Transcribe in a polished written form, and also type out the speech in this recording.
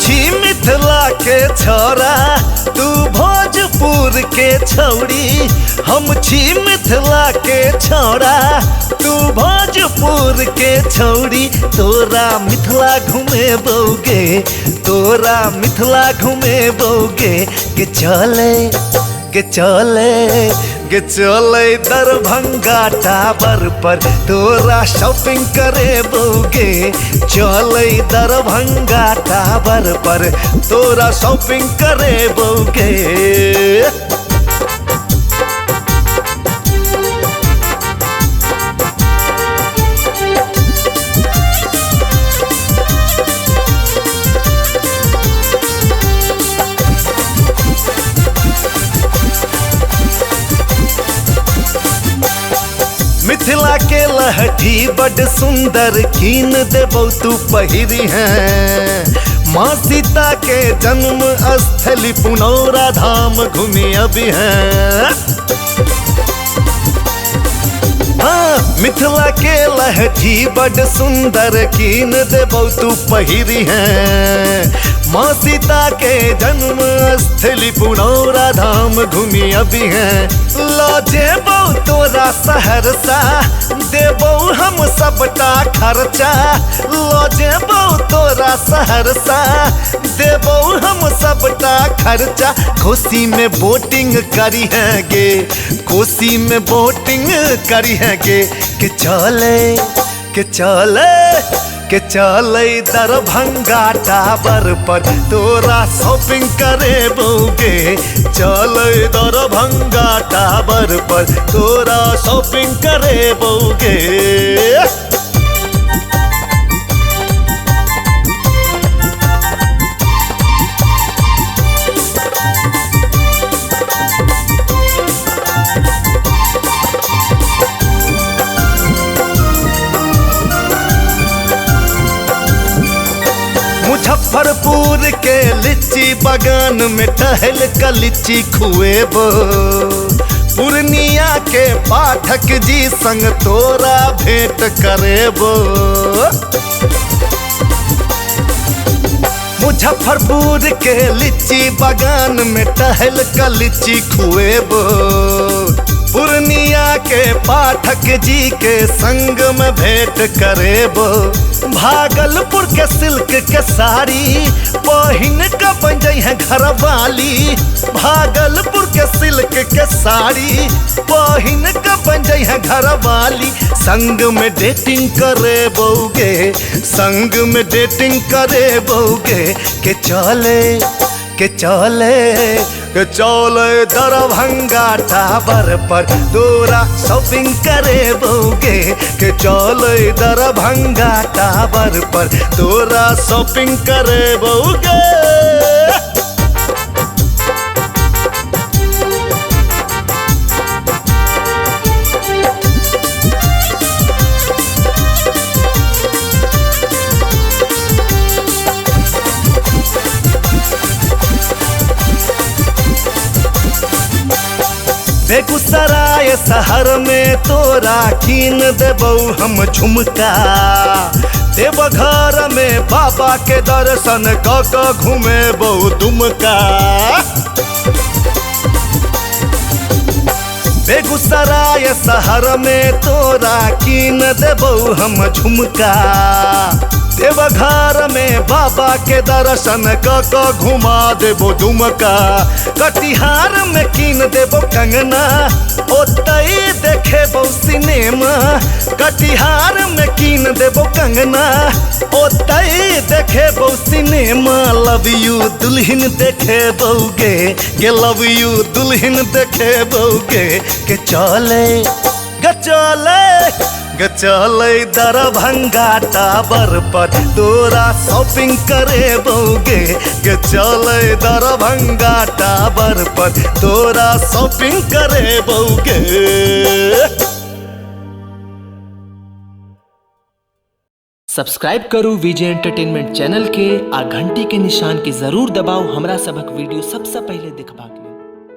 छी मिथिला के छोरा तू भोजपुर के छौड़ी। हम छी मिथिला के छोरा तू भोजपुर के छौड़ी। तोरा मिथिला घूमे बोगे, तोरा मिथिला घूमे बोगे के चले के चले के चले दरभंगा टावर पर तोरा शॉपिंग करे बोगे। चले दरभंगा टावर पर तोरा शॉपिंग करे बोगे। मिथिला के लहठी बड़ सुंदर कीन देबो तू पहिरी है। माँ सीता के जन्म स्थली पुनौरा धाम घूमी अभी है। हाँ, मिथिला के लहठी बड़ सुंदर कीन देबो तू पहिरी है। माँ सीता के जन्म स्थली पुनौरा धाम घूमी अभी है। लजेबो तोरा सहरसा देबो हम सबटा खर्चा। लजेबो तोरा सहरसा देबो हम सबटा खर्चा। कोसी में बोटिंग करी है गे, कोसी में बोटिंग करी है गे के चले के चले के चले दरभंगा टावर पर तोरा शॉपिंग करे बोगे। चले दरभंगा टावर पर तोरा शॉपिंग करे बोगे। मुजफ्फरपुर के लीची बागान में टहल का लीची खुएबो। पूर्णिया के पाठक जी संग तोरा भेंट करेबो। मुजफ्फरपुर के लीची बागान में टहल का लीची खुएबो। पूर्णिया के पाठक जी के संग में भेंट करेबो। भागलपुर के सिल्क के साड़ी पहिन के बन जाइ है घरवाली। भागलपुर के सिल्क के साड़ी पहिन के बन जाइ है घरवाली। संग में डेटिंग करे बोगे, संग में डेटिंग करे बोगे के चले के चले के चले दरभंगा टावर पर तोरा शॉपिंग करे बोगे। के चले दरभंगा टावर पर तोरा शॉपिंग करे बोगे। बेगूसराय शहर में तोरा कीन देबो हम झुमका। देवघर में बाबा के दर्शन क घूमेबो दुमका। बेगूसराय शहर में तोरा कीन देबो हम झुमका। देवघर में बाबा के दर्शन क घुमा देबो दुमका। कटिहार में कीन देबो कंगना, ओतई देखेबो सिनेमा। कटिहार में कीन देबो कंगना, ओतई देखेबो सिनेमा। लव यू दुल्हन देखेबोगे के लव यू दुल्हन देखेबोगे के चले ग चले ग चले दरभंगा टावर पर तोरा शॉपिंग करे बोगे। के चले दरभंगा टावर पर तोरा शॉपिंग करे बोगे। सब्सक्राइब करू विजय एंटरटेनमेंट चैनल के आ घंटी के निशान के जरूर दबाओ हमरा सबक वीडियो सबसे पहले देखबाक।